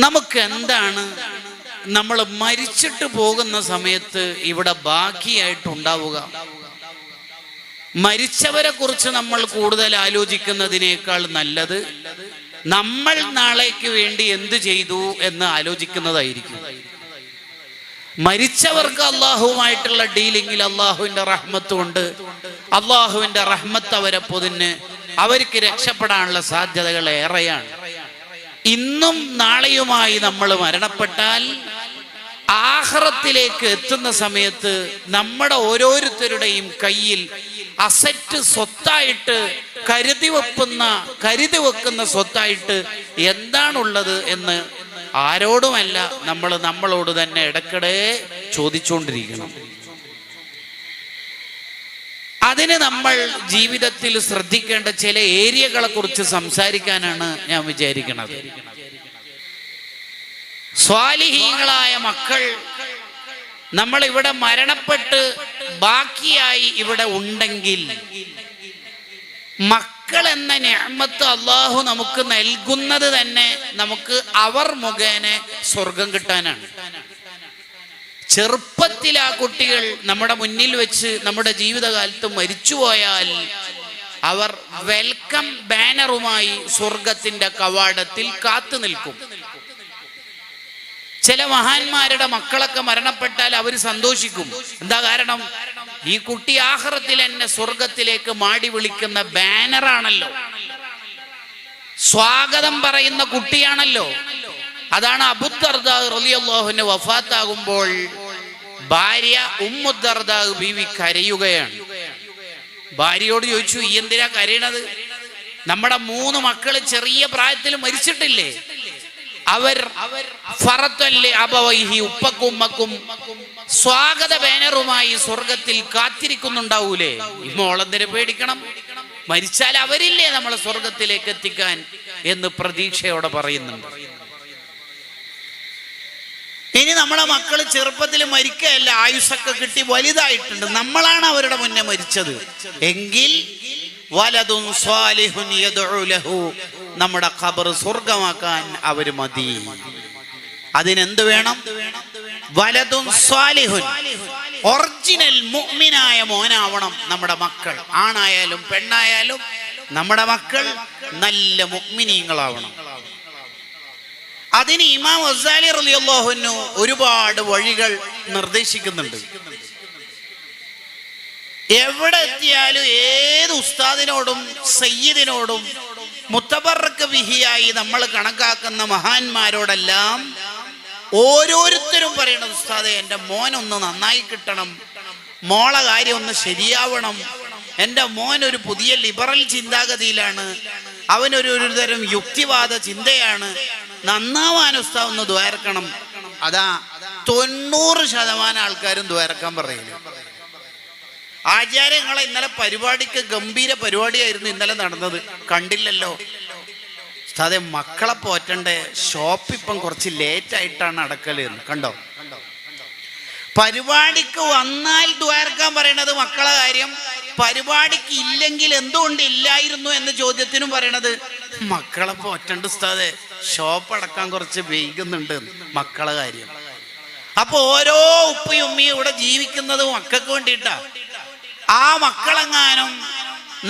നമുക്ക് എന്താണ് നമ്മൾ മരിച്ചിട്ട് പോകുന്ന സമയത്ത് ഇവിടെ ബാക്കിയായിട്ടുണ്ടാവുക? മരിച്ചവരെ കുറിച്ച് നമ്മൾ കൂടുതൽ ആലോചിക്കുന്നതിനേക്കാൾ നല്ലത് നമ്മൾ നാളേക്ക് വേണ്ടി എന്ത് ചെയ്തു എന്ന് ആലോചിക്കുന്നതായിരിക്കും. മരിച്ചവർക്ക് അള്ളാഹുവുമായിട്ടുള്ള ഡീലിങ്ങിൽ അള്ളാഹുവിന്റെ റഹ്മത്ത് കൊണ്ട് അള്ളാഹുവിന്റെ റഹ്മത്ത് അവരെ പൊതിന് അവർക്ക് രക്ഷപ്പെടാനുള്ള സാധ്യതകൾ ഏറെയാണ്. ഇന്നും നാളെയുമായി നമ്മൾ മരണപ്പെട്ടാൽ ആഖിറത്തിലേക്ക് എത്തുന്ന സമയത്ത് നമ്മുടെ ഓരോരുത്തരുടെയും കയ്യിൽ അസറ്റ് സ്വത്തായിട്ട് കരുതി വെക്കുന്ന സ്വത്തായിട്ട് എന്താണുള്ളത് എന്ന് ആരോടുമല്ല, നമ്മളോട് തന്നെ ഇടയ്ക്കിടെ ചോദിച്ചുകൊണ്ടിരിക്കണം. അതിന് നമ്മൾ ജീവിതത്തിൽ ശ്രദ്ധിക്കേണ്ട ചില ഏരിയകളെ കുറിച്ച് സംസാരിക്കാനാണ് ഞാൻ വിചാരിക്കുന്നത്. സ്വാലിഹീങ്ങളായ മക്കൾ നമ്മൾ ഇവിടെ മരണപ്പെട്ട് ബാക്കിയായി ഇവിടെ ഉണ്ടെങ്കിൽ, മക്കൾ എന്ന നിഅമത്ത് അള്ളാഹു നമുക്ക് നൽകുന്നത് തന്നെ നമുക്ക് അവർ മുഖേന സ്വർഗം കിട്ടാനാണ്. ചെറുപ്പത്തിൽ ആ കുട്ടികൾ നമ്മുടെ മുന്നിൽ വെച്ച് നമ്മുടെ ജീവിതകാലത്ത് മരിച്ചുപോയാൽ അവർ വെൽക്കം ബാനറുമായി സ്വർഗത്തിന്റെ കവാടത്തിൽ കാത്തു നിൽക്കും. ചില മഹാന്മാരുടെ മക്കളൊക്കെ മരണപ്പെട്ടാൽ അവർ സന്തോഷിക്കും. എന്താ കാരണം? ഈ കുട്ടി ആഖിറത്തിൽ എന്നെ സ്വർഗത്തിലേക്ക് മാടി വിളിക്കുന്ന ബാനറാണല്ലോ, സ്വാഗതം പറയുന്ന കുട്ടിയാണല്ലോ. അതാണ് അബൂ ദർദാ റളിയല്ലാഹു അൻഹു വഫാത്താകുമ്പോൾ ഭാര്യ ഉമ്മു ദർദാ ബീവി കരയുകയാണ്. ഭാര്യയോട് ചോദിച്ചു, ഈ എന്തിനാ കരയണത്? നമ്മുടെ 3 മക്കള് ചെറിയ പ്രായത്തിൽ മരിച്ചിട്ടില്ലേ? അവർ ഫറത്തല്ലേ അബവൈഹി, ഉപ്പക്കും ഉമ്മക്കും സ്വാഗത ബാനറുമായി സ്വർഗത്തിൽ കാത്തിരിക്കുന്നുണ്ടാവൂലേ? മോളെന്തിനെ പേടിക്കണം? മരിച്ചാൽ അവരില്ലേ നമ്മളെ സ്വർഗത്തിലേക്ക് എത്തിക്കാൻ എന്ന് പ്രതീക്ഷയോടെ പറയുന്നുണ്ട്. ഇനി നമ്മളെ മക്കൾ ചെറുപ്പത്തിൽ മരിക്കുകയല്ല, ആയുസ്സൊക്കെ കിട്ടി വലുതായിട്ടുണ്ട്, നമ്മളാണ് അവരുടെ മുന്നേ മരിച്ചത് എങ്കിൽ വലദുൻ സ്വാലിഹുൻ യദ്ഉ ലഹു, നമ്മുടെ ഖബർ സ്വർഗമാക്കാൻ അവർ മതി. അതിനെന്ത് വേണം? വലദുൻ സ്വാലിഹുൻ, ഒറിജിനൽ മുഅ്മിനായ മോനാവണം നമ്മുടെ മക്കൾ. ആണായാലും പെണ്ണായാലും നമ്മുടെ മക്കൾ നല്ല മുഅ്മിനീങ്ങളാവണം. അതിന് ഇമാം ഗസാലി റളിയല്ലാഹു അൻഹു ഒരുപാട് വഴികൾ നിർദ്ദേശിക്കുന്നുണ്ട്. എവിടെ എത്തിയാലും ഏത് ഉസ്താദിനോടും സയ്യിദിനോടും മുത്തബറക്ക് ബിഹിയായി നമ്മൾ കണക്കാക്കുന്ന മഹാന്മാരോടെല്ലാം ഓരോരുത്തരും പറയണം, ഉസ്താദെ എൻ്റെ മോനൊന്ന് നന്നായി കിട്ടണം, മോളെ കാര്യം ഒന്ന് ശരിയാവണം, എൻ്റെ മോൻ ഒരു പുതിയ ലിബറൽ ചിന്താഗതിയിലാണ്, അവനൊരു തരം യുക്തിവാദ ചിന്തയാണ്, നന്നാവാൻ ഉസ്താദ് ഒന്ന് ദ്വാരക്കണം. അതാ 90% ആൾക്കാരും ദ്വാരക്കാൻ പറയുന്നു. ആചാര്യങ്ങളെ ഇന്നലെ പരിപാടിക്ക് ഗംഭീര പരിപാടിയായിരുന്നു ഇന്നലെ നടന്നത്, കണ്ടില്ലല്ലോ? ഉസ്താദെ മക്കളെ പോറ്റണ്ടേ, ഷോപ്പ് ഇപ്പം കുറച്ച് ലേറ്റായിട്ടാണ് അടക്കല് എന്ന് കണ്ടോ? പരിപാടിക്ക് വന്നാൽ ദ്വാരക്കാൻ പറയണത് മക്കളെ കാര്യം, പരിപാടിക്ക് ഇല്ലെങ്കിൽ എന്തുകൊണ്ട് ഇല്ലായിരുന്നു എന്ന ചോദ്യത്തിനും പറയണത് മക്കളെ പോറ്റണ്ട ഉസ്താദെ, ഷോപ്പ് അടക്കാൻ കുറച്ച് വൈകുന്നുണ്ട്, മക്കളെ കാര്യം. അപ്പൊ ഓരോ ഉപ്പയും ഉമ്മയും ഇവിടെ ജീവിക്കുന്നത് മക്കൾക്ക് വേണ്ടിയിട്ടാ. ആ മക്കളെങ്ങാനും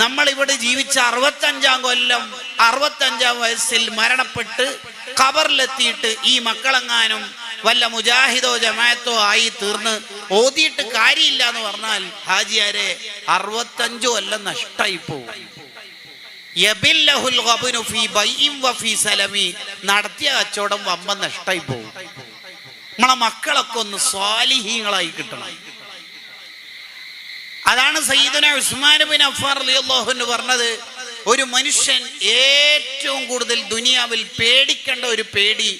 നമ്മളിവിടെ ജീവിച്ച 65-ാം കൊല്ലം 65-ാം വയസ്സിൽ മരണപ്പെട്ട് ഖബറിലെത്തിയിട്ട് ഈ മക്കളെങ്ങാനും വല്ല മുജാഹിദോ ജമാഅത്തോ ആയി തീർന്ന് ഓതിയിട്ട് കാര്യമില്ല എന്ന് പറഞ്ഞാൽ ഹാജിയാരെ 65 കൊല്ലം നഷ്ടായി പോകും. നടത്തിയ കച്ചവടം വമ്പൻ നഷ്ടായി പോകും. നമ്മളെ മക്കളൊക്കെ ഒന്ന് സ്വാലിഹീങ്ങളായി കിട്ടണം. അതാണ് സയ്യിദുനാ ഉസ്മാൻ ബിൻ അഫ്ഫാൻ റളിയല്ലാഹു അൻഹു പറഞ്ഞത്, ഒരു മനുഷ്യൻ ഏറ്റവും കൂടുതൽ ദുനിയാവിൽ പേടിക്കേണ്ട ഒരു പേടി,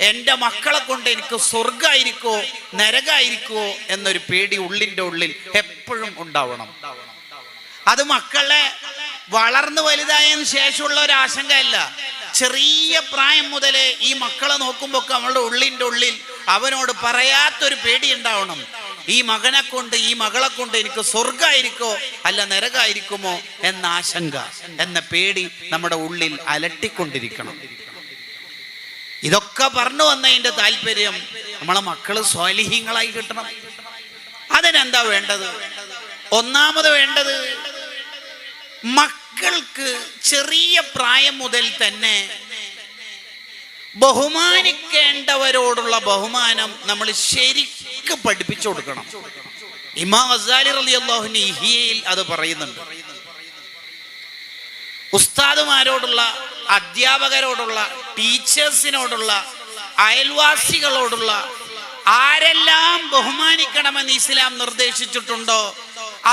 എൻ്റെ മക്കളെ കൊണ്ട് എനിക്ക് സ്വർഗമായിരിക്കോ നരകായിരിക്കോ എന്നൊരു പേടി ഉള്ളിൻ്റെ ഉള്ളിൽ എപ്പോഴും ഉണ്ടാവണം. അത് മക്കളെ വളർന്നു വലുതായതിനു ശേഷമുള്ള ഒരു ആശങ്കയല്ല, ചെറിയ പ്രായം മുതലേ ഈ മക്കളെ നോക്കുമ്പോൾ നമ്മളുടെ ഉള്ളിൻ്റെ ഉള്ളിൽ അവനോട് പറയാത്തൊരു പേടി ഉണ്ടാവണം. ഈ മകനെ കൊണ്ട് ഈ മകളെ കൊണ്ട് എനിക്ക് സ്വർഗമായിരിക്കോ അല്ല നരകായിരിക്കുമോ എന്ന ആശങ്ക, എന്ന പേടി നമ്മുടെ ഉള്ളിൽ അലട്ടിക്കൊണ്ടിരിക്കണം. ഇതൊക്കെ പറഞ്ഞു വന്നതിന്റെ താല്പര്യം നമ്മളെ മക്കള് സ്വാലിഹീങ്ങളായി കിട്ടണം. അതിനെന്താ വേണ്ടത്? ഒന്നാമത് വേണ്ടത് മക്കൾക്ക് ചെറിയ പ്രായം മുതൽ തന്നെ ബഹുമാനിക്കേണ്ടവരോടുള്ള ബഹുമാനം നമ്മൾ ശരിക്കും പഠിപ്പിച്ചു കൊടുക്കണം. ഇമാം ഗസാലി റളിയല്ലാഹു അൻഹു ഇഹ്യയിൽ അത് പറയുന്നുണ്ട്. ഉസ്താദുമാരോടുള്ള, അധ്യാപകരോടുള്ള, ടീച്ചേഴ്സിനോടുള്ള, അയൽവാസികളോടുള്ള ആരെല്ലാം ബഹുമാനിക്കണമെന്ന് ഇസ്ലാം നിർദ്ദേശിച്ചിട്ടുണ്ടോ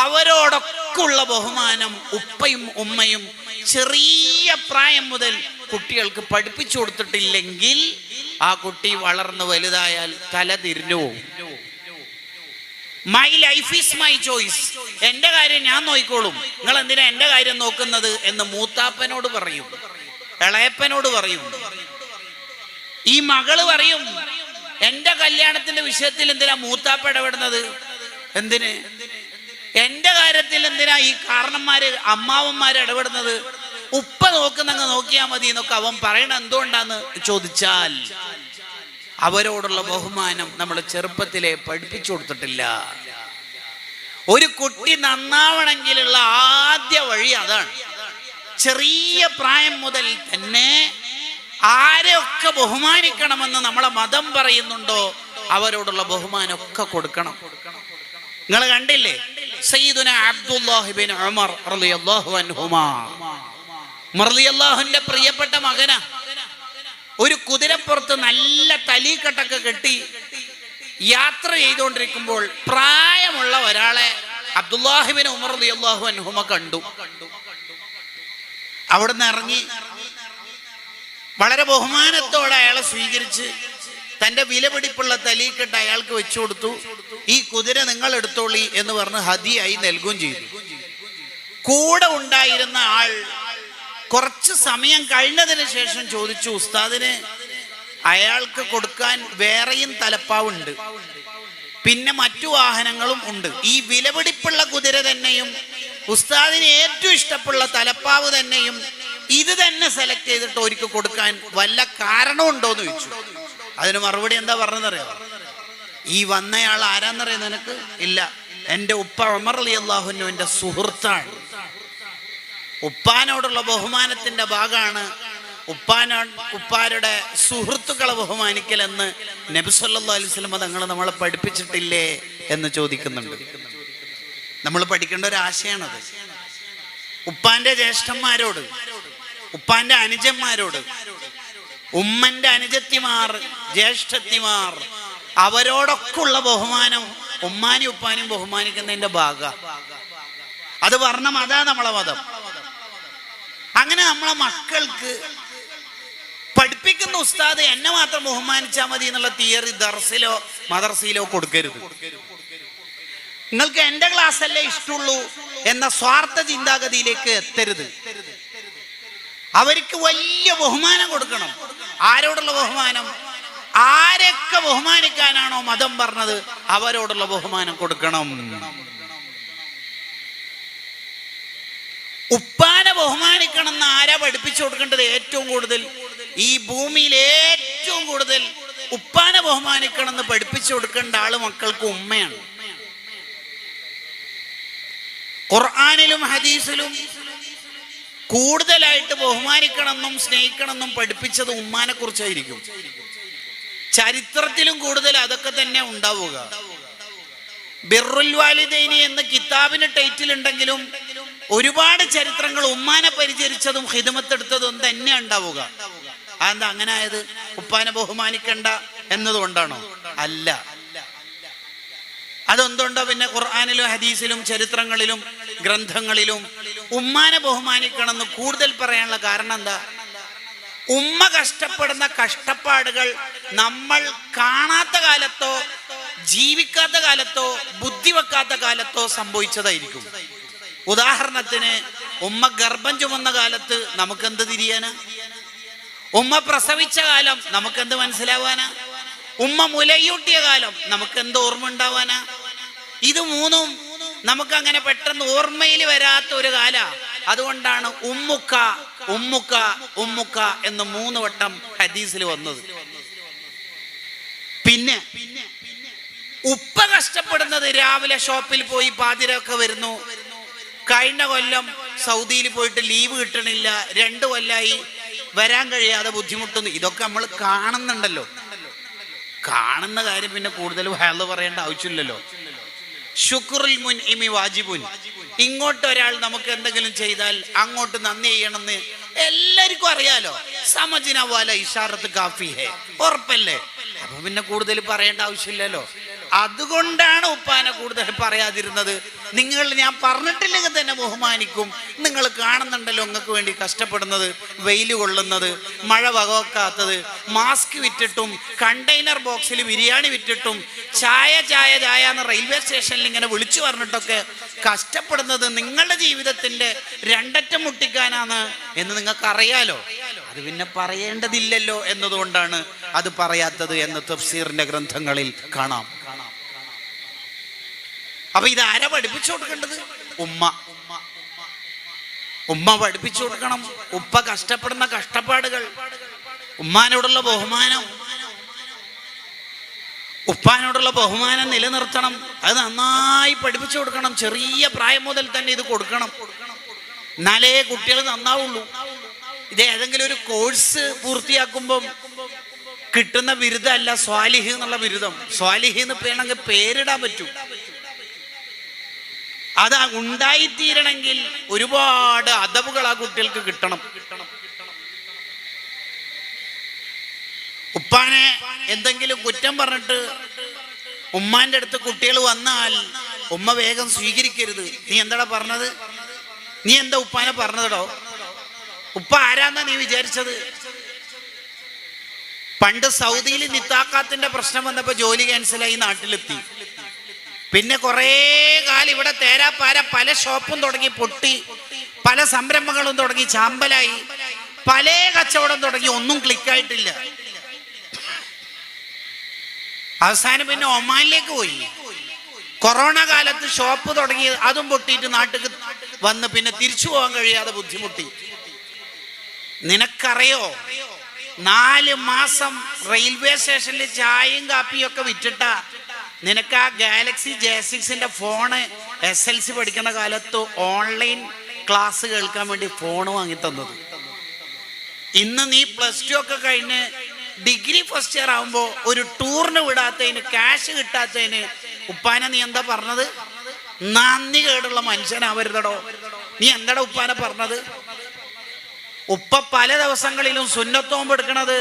അവരോടൊക്കെയുള്ള ബഹുമാനം ഉപ്പയും ഉമ്മയും ചെറിയ പ്രായം മുതൽ കുട്ടികൾക്ക് പഠിപ്പിച്ചു കൊടുത്തിട്ടില്ലെങ്കിൽ ആ കുട്ടി വളർന്ന് വലുതായാൽ തല തിരിഞ്ഞു പോകും. My life is my choice, എന്റെ കാര്യം ഞാൻ നോക്കിക്കോളും, നിങ്ങൾ എന്തിനാ എന്റെ കാര്യം നോക്കുന്നത് എന്ന് മൂത്താപ്പനോട് പറയും, ഇളയപ്പനോട് പറയും. ഈ മകള് പറയും, എന്റെ കല്യാണത്തിന്റെ വിഷയത്തിൽ എന്തിനാ മൂത്താപ്പ ഇടപെടുന്നത്? എന്തിന്? എന്റെ കാര്യത്തിൽ എന്തിനാ ഈ കാരണന്മാര് അമ്മാവന്മാര് ഇടപെടുന്നത്? ഉപ്പ നോക്കുന്നങ്ങ് നോക്കിയാൽ മതി എന്നൊക്കെ അവൻ പറയണ എന്തുകൊണ്ടാന്ന് ചോദിച്ചാൽ അവരോടുള്ള ബഹുമാനം നമ്മൾ ചെറുപ്പത്തിലെ പഠിപ്പിച്ചു കൊടുത്തിട്ടില്ല. ഒരു കുട്ടി നന്നാവണമെങ്കിലുള്ള ആദ്യ വഴി അതാണ്. ചെറിയ പ്രായം മുതൽ തന്നെ ആരെയൊക്കെ ബഹുമാനിക്കണമെന്ന് നമ്മളെ മതം പറയുന്നുണ്ടോ അവരോടുള്ള ബഹുമാനം ഒക്കെ കൊടുക്കണം. നിങ്ങൾ കണ്ടില്ലേ സയ്യിദുന അബ്ദുല്ലാഹി ഇബ്നു ഉമർ റളിയല്ലാഹു അൻഹുമാ, ഉമർ റളിയല്ലാഹുവിന്റെ പ്രിയപ്പെട്ട മകനാ. ഒരു കുതിരപ്പുറത്ത് നല്ല തലീക്കെട്ടൊക്കെ കെട്ടി യാത്ര ചെയ്തുകൊണ്ടിരിക്കുമ്പോൾ പ്രായമുള്ള ഒരാളെ അബ്ദുല്ലാഹി ഇബ്നു ഉമർ റളിയല്ലാഹു അൻഹുമ കണ്ടു. അവിടുന്ന് ഇറങ്ങി വളരെ ബഹുമാനത്തോടെ അയാളെ സ്വീകരിച്ച് തന്റെ വിലപിടിപ്പുള്ള തലീക്കെട്ട് അയാൾക്ക് വെച്ചു കൊടുത്തു. ഈ കുതിര നിങ്ങൾ എടുത്തോളി എന്ന് പറഞ്ഞ് ഹദിയായി നൽകുകയും ചെയ്തു. കൂടെ ഉണ്ടായിരുന്ന ആൾ കുറച്ച് സമയം കഴിഞ്ഞതിന് ശേഷം ചോദിച്ചു, ഉസ്താദിന് അയാൾക്ക് കൊടുക്കാൻ വേറെയും തലപ്പാവുണ്ട്, പിന്നെ മറ്റു വാഹനങ്ങളും ഉണ്ട്. ഈ വിലപിടിപ്പുള്ള കുതിര തന്നെയും ഉസ്താദിന് ഏറ്റവും ഇഷ്ടമുള്ള തലപ്പാവ് തന്നെയും ഇത് തന്നെ സെലക്ട് ചെയ്തിട്ട് ഒരിക്കൽ കൊടുക്കാൻ വല്ല കാരണമുണ്ടോന്ന് ചോദിച്ചു. അതിന് മറുപടി എന്താ പറഞ്ഞതറിയോ? ഈ വന്നയാൾ ആരാന്നറിയോ നിനക്ക്? ഇല്ല, എൻ്റെ ഉപ്പ ഉമർ റളിയല്ലാഹു അൻഹു എൻ്റെ സുഹൃത്താണ്. ഉപ്പാനോടുള്ള ബഹുമാനത്തിന്റെ ഭാഗമാണ് ഉപ്പാരുടെ സുഹൃത്തുക്കളെ ബഹുമാനിക്കലെന്ന് നബി സല്ലല്ലാഹു അലൈഹി വസല്ലം തങ്ങൾ നമ്മളെ പഠിപ്പിച്ചിട്ടില്ലേ എന്ന് ചോദിക്കുന്നുണ്ട്. നമ്മൾ പഠിക്കേണ്ട ഒരു ആശയമാണത്. ഉപ്പാന്റെ ജ്യേഷ്ഠന്മാരോട്, ഉപ്പാന്റെ അനുജന്മാരോട്, ഉമ്മന്റെ അനുജത്തിമാർ, ജ്യേഷ്ഠത്തിമാർ, അവരോടൊക്കെ ഉള്ള ബഹുമാനം ഉമ്മാനും ഉപ്പാനും ബഹുമാനിക്കുന്നതിന്റെ ഭാഗ. അത് പറഞ്ഞ മതാ നമ്മളെ മതം. അങ്ങനെ നമ്മളെ മക്കൾക്ക് പഠിപ്പിക്കുന്ന ഉസ്താദ് എന്നെ മാത്രം ബഹുമാനിച്ചാൽ മതി എന്നുള്ള തിയറി ദർസിലോ മദർസയിലോ കൊടുക്കരുത്. നിങ്ങൾക്ക് എന്റെ ക്ലാസ് അല്ലേ ഇഷ്ടമുള്ളൂ എന്ന സ്വാർത്ഥ ചിന്താഗതിയിലേക്ക് എത്തരുത്. അവർക്ക് വലിയ ബഹുമാനം കൊടുക്കണം. ആരോടുള്ള ബഹുമാനം? ആരൊക്കെ ബഹുമാനിക്കാനാണോ മതം പറഞ്ഞത് അവരോടുള്ള ബഹുമാനം കൊടുക്കണം. ഉപ്പാനെ ബഹുമാനിക്കണം എന്ന് ആരാ പഠിപ്പിച്ചു കൊടുക്കേണ്ടത്? ഏറ്റവും കൂടുതൽ ഈ ഭൂമിയിൽ ഏറ്റവും കൂടുതൽ ഉപ്പാനെ ബഹുമാനിക്കണം എന്ന് പഠിപ്പിച്ചു കൊടുക്കേണ്ട ആള് മക്കൾക്ക് ഉമ്മയാണ്. ഖുർആനിലും ഹദീസിലും കൂടുതലായിട്ട് ബഹുമാനിക്കണമെന്നും സ്നേഹിക്കണമെന്നും പഠിപ്പിച്ചത് ഉമ്മാനെ കുറിച്ചായിരിക്കും. ചരിത്രത്തിലും കൂടുതൽ അതൊക്കെ തന്നെ ഉണ്ടാവുക. ബിർറുൽ വാലിദൈനി എന്ന കിതാബിന് ടൈറ്റിൽ ഉണ്ടെങ്കിലും ഒരുപാട് ചരിത്രങ്ങൾ ഉമ്മാനെ പരിചരിച്ചതും ഹിദ്മത്തെടുത്തതും തന്നെ ഉണ്ടാവുക. അതെന്താ അങ്ങനെ ആയത്? ഉപ്പാനെ ബഹുമാനിക്കണ്ട എന്നതുകൊണ്ടാണോ? അല്ല. അതെന്തുകൊണ്ടോ പിന്നെ ഖുർആനിലും ഹദീസിലും ചരിത്രങ്ങളിലും ഗ്രന്ഥങ്ങളിലും ഉമ്മാനെ ബഹുമാനിക്കണം എന്ന് കൂടുതൽ പറയാനുള്ള കാരണം എന്താ? ഉമ്മ കഷ്ടപ്പെടുന്ന കഷ്ടപ്പാടുകൾ നമ്മൾ കാണാത്ത കാലത്തോ ജീവിക്കാത്ത കാലത്തോ ബുദ്ധി വെക്കാത്ത കാലത്തോ സംഭവിച്ചതായിരിക്കും. ഉദാഹരണത്തിന്, ഉമ്മ ഗർഭം ചുമന്ന കാലത്ത് നമുക്കെന്ത് തിരിയാനാ? ഉമ്മ പ്രസവിച്ച കാലം നമുക്കെന്ത് മനസ്സിലാവാനാ? ഉമ്മ മുലയൂട്ടിയ കാലം നമുക്കെന്ത് ഓർമ്മ ഉണ്ടാവാനാ? ഇത് മൂന്നും നമുക്കങ്ങനെ പെട്ടെന്ന് ഓർമ്മയിൽ വരാത്ത ഒരു കാല. അതുകൊണ്ടാണ് ഉമ്മുക്ക ഉമ്മുക്ക ഉമ്മുക്ക എന്ന് 3 വട്ടം ഹദീസിൽ വന്നത്. പിന്നെ ഉപ്പ കഷ്ടപ്പെടുന്നത് രാവിലെ ഷോപ്പിൽ പോയി പാതിരൊക്കെ വരുന്നു. കഴിഞ്ഞ കൊല്ലം സൗദിയിൽ പോയിട്ട് ലീവ് കിട്ടണില്ല, 2 കൊല്ലായി വരാൻ കഴിയാതെ ബുദ്ധിമുട്ടുന്നു. ഇതൊക്കെ നമ്മൾ കാണുന്നുണ്ടല്ലോ. കാണുന്ന കാര്യം പിന്നെ കൂടുതൽ വയല് പറയേണ്ട ആവശ്യമില്ലല്ലോ. ശുക്റുൽ മുൻഇമി വാജിബുൻ. ഇങ്ങോട്ട് ഒരാൾ നമുക്ക് എന്തെങ്കിലും ചെയ്താൽ അങ്ങോട്ട് നന്ദി ചെയ്യണമെന്ന് എല്ലാവർക്കും അറിയാലോ. സമജിന വാല ഇഷാറത്ത് കാഫി ഹേ, ഉറപ്പല്ലേ? അപ്പൊ പിന്നെ കൂടുതൽ പറയേണ്ട ആവശ്യമില്ലല്ലോ. അതുകൊണ്ടാണ് ഉപ്പാനെ കൂടുതൽ പറയാതിരുന്നത്. നിങ്ങൾ ഞാൻ പറഞ്ഞിട്ടില്ലെങ്കിൽ തന്നെ ബഹുമാനിക്കും. നിങ്ങൾ കാണുന്നുണ്ടല്ലോ നിങ്ങൾക്ക് വേണ്ടി കഷ്ടപ്പെടുന്നത്, വെയിൽ കൊള്ളുന്നത്, മഴ വകവെക്കാത്തത്, മാസ്ക് വിറ്റിട്ടും കണ്ടെയ്നർ ബോക്സിൽ ബിരിയാണി വിറ്റിട്ടും ചായ ചായ ചായ എന്ന് റെയിൽവേ സ്റ്റേഷനിൽ ഇങ്ങനെ വിളിച്ചു പറഞ്ഞിട്ടൊക്കെ കഷ്ടപ്പെടുന്നത് നിങ്ങളുടെ ജീവിതത്തിന്റെ 2 അറ്റം മുട്ടിക്കാനാണ് എന്ന് നിങ്ങൾക്ക് അറിയാലോ. അത് പിന്നെ പറയേണ്ടതില്ലല്ലോ എന്നതുകൊണ്ടാണ് അത് പറയാത്തത് എന്ന് തഫ്സീറിന്റെ ഗ്രന്ഥങ്ങളിൽ കാണാം. അപ്പൊ ഇതാരാ പഠിപ്പിച്ചു കൊടുക്കേണ്ടത്? ഉമ്മ പഠിപ്പിച്ചു കൊടുക്കണം. ഉപ്പ കഷ്ടപ്പെടുന്ന കഷ്ടപ്പാടുകൾ, ഉമ്മാനോടുള്ള ബഹുമാനം, ഉപ്പാനോടുള്ള ബഹുമാനം നിലനിർത്തണം. അത് നന്നായി പഠിപ്പിച്ചു കൊടുക്കണം. ചെറിയ പ്രായം മുതൽ തന്നെ ഇത് കൊടുക്കണം. എന്നാലേ കുട്ടികൾ നന്നാവുള്ളൂ. ഇത് ഏതെങ്കിലും ഒരു കോഴ്സ് പൂർത്തിയാക്കുമ്പം കിട്ടുന്ന ബിരുദമല്ല സ്വാലിഹ് എന്നുള്ള ബിരുദം. സ്വാലിഹ് എന്ന് വേണമെങ്കിൽ പേരിടാൻ പറ്റൂ. അത് ഉണ്ടായിത്തീരണമെങ്കിൽ ഒരുപാട് അദബുകൾ ആ കുട്ടികൾക്ക് കിട്ടണം. ഉപ്പാനെ എന്തെങ്കിലും കുറ്റം പറഞ്ഞിട്ട് ഉമ്മാന്റെ അടുത്ത് കുട്ടികൾ വന്നാൽ ഉമ്മ വേഗം സ്വീകരിക്കരുത്. നീ എന്താടാ പറഞ്ഞത്? നീ എന്താ ഉപ്പാനെ പറഞ്ഞതോ? ഉപ്പ ആരാന്നാ നീ വിചാരിച്ചത്? പണ്ട് സൗദിയിൽ നിത്താക്കാത്തിന്റെ പ്രശ്നം വന്നപ്പോ ജോലി ക്യാൻസലായി നാട്ടിലെത്തി. പിന്നെ കുറേ കാലം ഇവിടെ തേരാപ്പാര പല ഷോപ്പും തുടങ്ങി പൊട്ടി, പല സംരംഭങ്ങളും തുടങ്ങി ചാമ്പലായി, പല കച്ചവടം തുടങ്ങി, ഒന്നും ക്ലിക്കായിട്ടില്ല. അവസാനം പിന്നെ ഒമാനിലേക്ക് പോയി. കൊറോണ കാലത്ത് ഷോപ്പ് തുടങ്ങി, അതും പൊട്ടിയിട്ട് നാട്ടിൽ വന്ന് പിന്നെ തിരിച്ചു പോകാൻ കഴിയാതെ ബുദ്ധിമുട്ടി. നിനക്കറിയോ 4 മാസം റെയിൽവേ സ്റ്റേഷനിൽ ചായയും കാപ്പിയും ഒക്കെ വിറ്റിട്ടാ നിനക്ക് ആ ഗാലക്സി J6 ഫോണ് SLC പഠിക്കുന്ന കാലത്ത് ഓൺലൈൻ ക്ലാസ് കേൾക്കാൻ വേണ്ടി ഫോണ് വാങ്ങി തന്നത്. ഇന്ന് നീ +2 ഒക്കെ കഴിഞ്ഞ് ഡിഗ്രി ഫസ്റ്റ് ഇയർ ആവുമ്പോ ഒരു ടൂറിന് വിടാത്തതിന്, ക്യാഷ് കിട്ടാത്തതിന് ഉപ്പാനെ നീ എന്താ പറഞ്ഞത്? നന്ദി കേടുള്ള മനുഷ്യനാവരുതടോ. നീ എന്താടാ ഉപ്പാനെ പറഞ്ഞത്? ഉപ്പ പല ദിവസങ്ങളിലും സുന്നത്തോമ്പ് എടുക്കണത്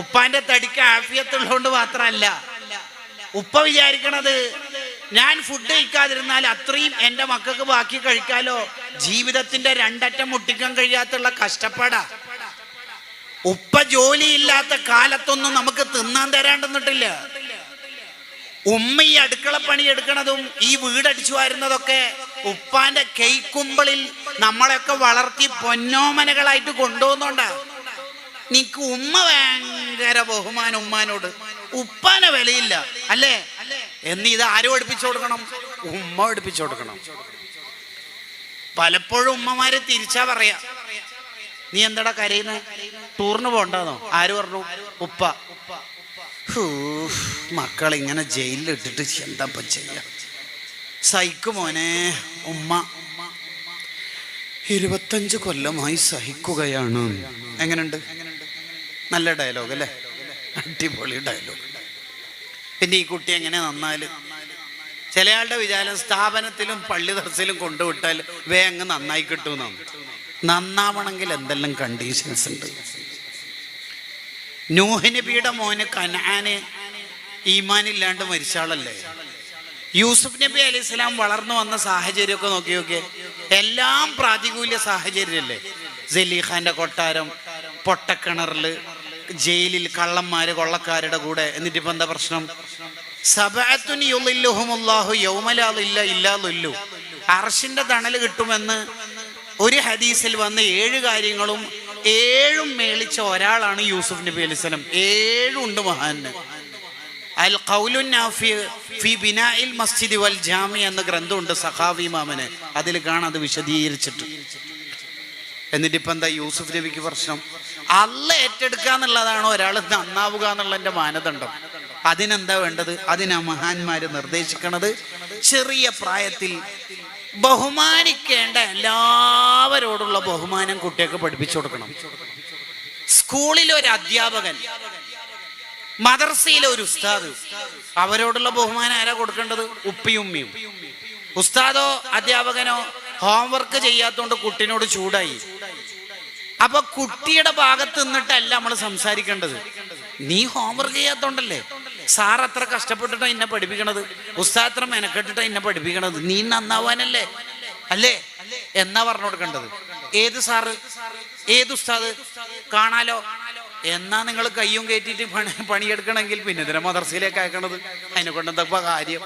ഉപ്പാന്റെ തടിക്ക് ആഫിയത്തുള്ളതുകൊണ്ട് മാത്രമല്ല. ഉപ്പ വിചാരിക്കണത് ഞാൻ ഫുഡ് കഴിക്കാതിരുന്നാൽ അത്രയും എൻ്റെ മക്കൾക്ക് ബാക്കി കഴിക്കാലോ. ജീവിതത്തിന്റെ 2 അറ്റം മുട്ടിക്കാൻ കഴിയാത്തുള്ള കഷ്ടപ്പാടാ. ഉപ്പ ജോലിയില്ലാത്ത കാലത്തൊന്നും നമുക്ക് തിന്നാൻ തരാണ്ടെന്നിട്ടില്ല. ഉമ്മ ഈ അടുക്കളപ്പണി എടുക്കണതും ഈ വീടടിച്ചു വരുന്നതൊക്കെ ഉപ്പാന്റെ കൈക്കുമ്പിളിൽ നമ്മളെയൊക്കെ വളർത്തി പൊന്നോമനകളായിട്ട് കൊണ്ടുപോകുന്നോണ്ടാ. നിനക്ക് ഉമ്മ ഭയങ്കര ബഹുമാനം, ഉമ്മാനോട്. ഉപ്പാനെ വിലയില്ല അല്ലേ? എന്ന് ഇത് ആരും പഠിപ്പിച്ചു കൊടുക്കണം? ഉമ്മ പഠിപ്പിച്ചു കൊടുക്കണം. പലപ്പോഴും ഉമ്മമാര് തിരിച്ചാ പറയാ, നീ എന്താടാ കരയുന്നത്? ടൂറിന് പോണ്ടെന്നോ? ആര് പറഞ്ഞു? ഉപ്പ. മക്കളിങ്ങനെ ജയിലിൽ ഇട്ടിട്ട് എന്താ ചെയ്യാ? സഹിക്കുമോനെ. ഉമ്മ 25 കൊല്ലമായി സഹിക്കുകയാണ്. എങ്ങനെയുണ്ട്? നല്ല ഡയലോഗ് അല്ലേ? അടിപൊളി ഡയലോഗ്. പിന്നെ ഈ കുട്ടി എങ്ങനെ നന്നാല്? ചില ആളുടെ വിചാരം സ്ഥാപനത്തിലും പള്ളി ദർസിലും കൊണ്ടുവിട്ടാൽ അങ്ങ് നന്നായി കിട്ടുമെന്നാണ്. നന്നാവണമെങ്കിൽ എന്തെല്ലാം കണ്ടീഷൻസ് ഉണ്ട്. നൂഹ് നബിയുടെ മോന് കനാന് ഈമാനില്ലാണ്ട് മരിച്ചാളല്ലേ? യൂസുഫ് നബി അലൈഹി സ്വലാം വളർന്നു വന്ന സാഹചര്യമൊക്കെ നോക്കിയൊക്കെ എല്ലാം പ്രാതികൂല്യ സാഹചര്യമല്ലേ? സലീഖാന്റെ കൊട്ടാരം, പൊട്ടക്കിണറില്, ജയിലിൽ കള്ളന്മാര് കൊള്ളക്കാരുടെ കൂടെ. എന്നിട്ട് ഇപ്പൊ എന്താ പ്രശ്നം? സബഅത്തുൻ യുളില്ലുഹുമുല്ലാഹു യൗമ ലാ ളില്ല ഇല്ലാ ളില്ലു. അർശിന്റെ തണല് കിട്ടുമെന്ന് ഒരു ഹദീസിൽ വന്ന 7 കാര്യങ്ങളും 7ഉം മേളിച്ച ഒരാളാണ് യൂസുഫ് നബി അലൈഹി സ്വലാം. 7 ഉണ്ട് മഹാന്. അൽ ഖൗലുൻ നാഫി ഫി ബിനാഇൽ മസ്ജിദി വൽ ജാമി എന്ന ഗ്രന്ഥമുണ്ട് സഖാവി ഇമാമിന്. അതിൽ കാണാം അത് വിശദീകരിച്ചിട്ട്. എന്നിട്ട് ഇപ്പൊ എന്താ യൂസുഫ് നബിക്ക് പ്രശ്നം? അള്ള ഏറ്റെടുക്കുക എന്നുള്ളതാണ് ഒരാൾ നന്നാവുക എന്നുള്ളതിന്റെ മാനദണ്ഡം. അതിനെന്താ വേണ്ടത്? അതിനാ മഹാന്മാര് നിർദ്ദേശിക്കണത്. ചെറിയ പ്രായത്തിൽ ബഹുമാനിക്കേണ്ട എല്ലാവരോടുള്ള ബഹുമാനം കുട്ടികൾക്ക് പഠിപ്പിച്ചു കൊടുക്കണം. സ്കൂളിലെ ഒരു അധ്യാപകൻ, മദർസയിലെ ഒരു ഉസ്താദ്, അവരോടുള്ള ബഹുമാനം ആരാ കൊടുക്കേണ്ടത്? ഉപ്പിയും ഉമ്മയും. ഉസ്താദോ അധ്യാപകനോ ഹോംവർക്ക് ചെയ്യാത്തോണ്ട് കുട്ടിനോട് ചൂടായി. അപ്പൊ കുട്ടിയുടെ ഭാഗത്ത് നിന്നിട്ടല്ല നമ്മൾ സംസാരിക്കേണ്ടത്. നീ ഹോംവർക്ക് ചെയ്യാത്തോണ്ടല്ലേ, സാർ അത്ര കഷ്ടപ്പെട്ടിട്ടാ എന്നെ പഠിപ്പിക്കണത്, ഉസ്താദ് അത്ര മെനക്കെട്ടിട്ടാ എന്നെ പഠിപ്പിക്കണത്, നീ നന്നാവാനല്ലേ അല്ലേ എന്നാ പറഞ്ഞു കൊടുക്കേണ്ടത്. ഏത് സാറ്, ഏത് ഉസ്താദ് കാണാലോ. എന്നാ നിങ്ങൾ കയ്യും കയറ്റിട്ട് പണിയെടുക്കണമെങ്കിൽ പിന്നെ ഇതിനെ മദർസയിലേക്ക് അയക്കണത്. അതിനെ കൊണ്ട് എന്താ കാര്യം?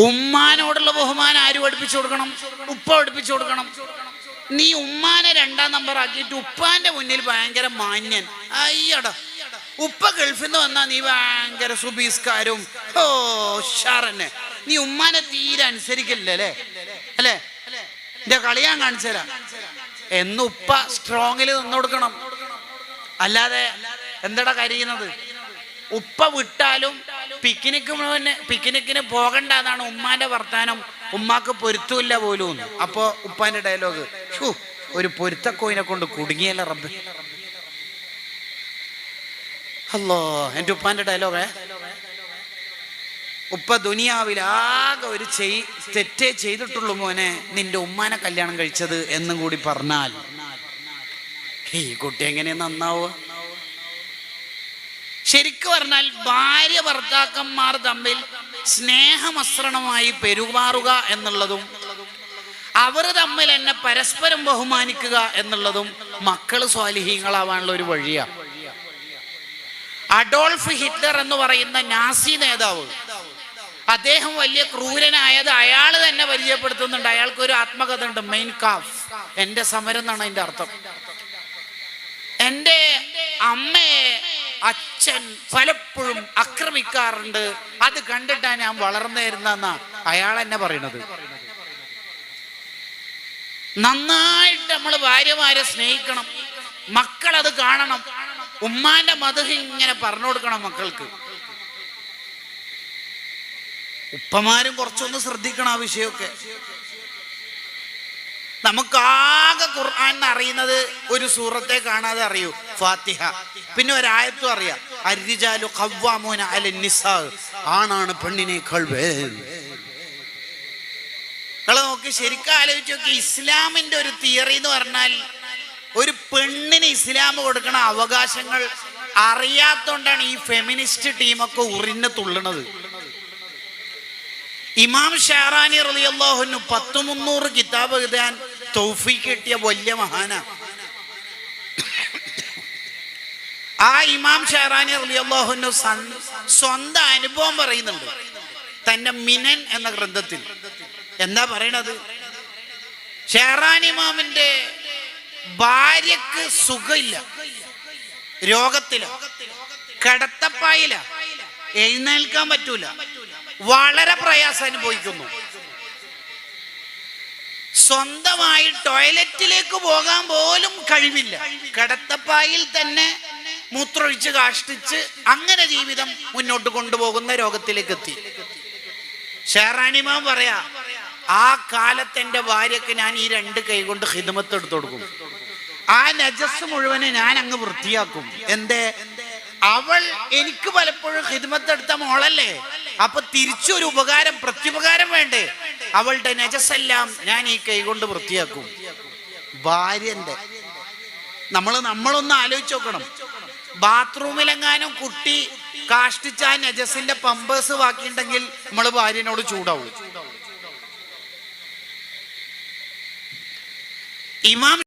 ഉമ്മാനോടുള്ള ബഹുമാനം ആര് പഠിപ്പിച്ചു കൊടുക്കണം? ഉപ്പ പഠിപ്പിച്ചു കൊടുക്കണം. നീ ഉമ്മാനെ 2ാം നമ്പർ ആക്കിയിട്ട് ഉപ്പാന്റെ മുന്നിൽ ഭയങ്കര മാന്യൻ. അയ്യടാ, ഉപ്പ ഗൾഫിൽ നിന്ന് വന്നാ നീ ഭയങ്കര സുബീസ്കാരും ഷാറന്നെ. നീ ഉമ്മാനെ തീരെ അനുസരിക്കില്ലേ അല്ലേ? എന്റെ കളി ഞാൻ കാണിച്ചു തരാം എന്ന് ഉപ്പ സ്ട്രോങ്ങിൽ നിന്ന് കൊടുക്കണം. അല്ലാതെ എന്താടാ കരയുന്നത്? ഉപ്പ വിട്ടാലും പിക്നിക്കിന് പോകണ്ട എന്നാണ് ഉമ്മാന്റെ വർത്താനം. ഉമ്മാക്ക് പൊരുത്തമില്ല പോലും. അപ്പോ ഉപ്പാന്റെ ഡയലോഗ്, ഒരു പൊരുത്തക്കോയിനെ കൊണ്ട് കുടുങ്ങിയല്ല റബ്ബ്. അല്ലോ, എന്റെ ഉപ്പാന്റെ ഡയലോഗേ. ഉപ്പ ദുനിയാവിൽ ആകെ ഒരു തെറ്റേ ചെയ്തിട്ടുള്ളൂ മോനെ, നിന്റെ ഉമ്മാനെ കല്യാണം കഴിച്ചത് എന്നും കൂടി പറഞ്ഞാൽ ഈ കുട്ടി എങ്ങനെ നന്നാവുക? ശരിക്കു പറഞ്ഞാൽ ഭാര്യ ഭർത്താക്കന്മാർ തമ്മിൽ സ്നേഹമസൃണമായി പെരുമാറുക എന്നുള്ളതും അവർ തമ്മിൽ എന്നെ പരസ്പരം ബഹുമാനിക്കുക എന്നുള്ളതും മക്കള് സ്വാലിഹീങ്ങളാവാനുള്ള ഒരു വഴിയാണ്. അഡോൾഫ് ഹിറ്റ്ലർ എന്ന് പറയുന്ന നാസി നേതാവ്, അദ്ദേഹം വലിയ ക്രൂരനായത് അയാൾ തന്നെ പരിചയപ്പെടുത്തുന്നുണ്ട്. അയാൾക്ക് ഒരു ആത്മകഥ ഉണ്ട്, മെയിൻ കാഫ്, എന്റെ സമരം എന്നാണ് അതിന്റെ അർത്ഥം. എന്റെ അമ്മയെ അച്ഛൻ പലപ്പോഴും ആക്രമിക്കാറുണ്ട്, അത് കണ്ടിട്ടാ ഞാൻ വളർന്നിരുന്നെന്നാ അയാൾ എന്നെ പറയണത്. നന്നായിട്ട് നമ്മൾ ഭാര്യമാരെ സ്നേഹിക്കണം, മക്കൾ അത് കാണണം, ഉമ്മാന്റെ മധുഹ ഇങ്ങനെ പറഞ്ഞു കൊടുക്കണം മക്കൾക്ക്. ഉപ്പമാരും കുറച്ചൊന്ന് ശ്രദ്ധിക്കണം ആ വിഷയമൊക്കെ. നമുക്കാകെ ഖുർആൻ അറിയുന്നത് ഒരു സൂറത്തെ കാണാതെ അറിയൂ, ഫാത്തിഹ. പിന്നെ ഒരായത്തും അറിയാം, അർരിജാലു ഖവ്വാമൂന അലന്നിസാ, ആണാണ് പെണ്ണിനേക്കാൾ വേൽ. നിങ്ങൾ നോക്കി ശരിക്കും ആലോചിച്ച് നോക്കി. ഇസ്ലാമിന്റെ ഒരു തിയറി എന്ന് പറഞ്ഞാൽ ഒരു പെണ്ണിന് ഇസ്ലാം കൊടുക്കണ അവകാശങ്ങൾ അറിയാത്തോണ്ടാണ് ഈ ഫെമിനിസ്റ്റ് ടീമൊക്കെ ഉറിഞ്ഞു തുള്ളണത്. ഇമാം ഷഹറാനി റളിയല്ലാഹു അൻഹു 300 കിതാബ് എഴുതാൻ തൗഫീഖ് കിട്ടിയ വലിയ മഹാനാ. ആ ഇമാം ഷഹറാനി റളിയല്ലാഹു അൻഹു സ്വന്തം അനുഭവം പറയുന്നുണ്ട് തന്റെ മിനൻ എന്ന ഗ്രന്ഥത്തിൽ. എന്താ പറയണത്? ഷഹറാനി ഇമാമിന്റെ ഭാര്യക്ക് സുഖമില്ല, രോഗത്തില, കിടത്തപ്പായില, എഴുന്നേൽക്കാൻ പറ്റൂല, വളരെ പ്രയാസം അനുഭവിക്കുന്നു. സ്വന്തമായി ടോയ്ലറ്റിലേക്ക് പോകാൻ പോലും കഴിവില്ല, കിടത്തപ്പായിൽ തന്നെ മൂത്രമൊഴിച്ച് കാഷ്ടിച്ച് അങ്ങനെ ജീവിതം മുന്നോട്ട് കൊണ്ടുപോകുന്ന രോഗത്തിലേക്ക് എത്തി. ഷഹറാനിമാം പറയാ, ആ കാലത്ത് എന്റെ ഭാര്യക്ക് ഞാൻ ഈ 2 കൈ കൊണ്ട് ഖിദ്മത്ത് എടുത്തു കൊടുക്കും, ആ നജസ് മുഴുവനെ ഞാൻ അങ്ങ് വൃത്തിയാക്കും. എന്തേ? അവൾ എനിക്ക് പലപ്പോഴും ഖിദ്മത്ത് എടുത്ത മോളല്ലേ, അപ്പൊ തിരിച്ചൊരു ഉപകാരം, പ്രത്യുപകാരം വേണ്ടേ? അവളുടെ നജസ്സെല്ലാം ഞാൻ ഈ കൈ കൊണ്ട് വൃത്തിയാക്കും. ഭാര്യന്റെ നമ്മളൊന്ന് ആലോചിച്ച് നോക്കണം. ബാത്റൂമിലെങ്ങാനും കുട്ടി കാഷ്ടിച്ച ആ നജസിന്റെ പമ്പേഴ്സ് ബാക്കിയുണ്ടെങ്കിൽ നമ്മള് ഭാര്യനോട് ചൂടാവും. ഇമാം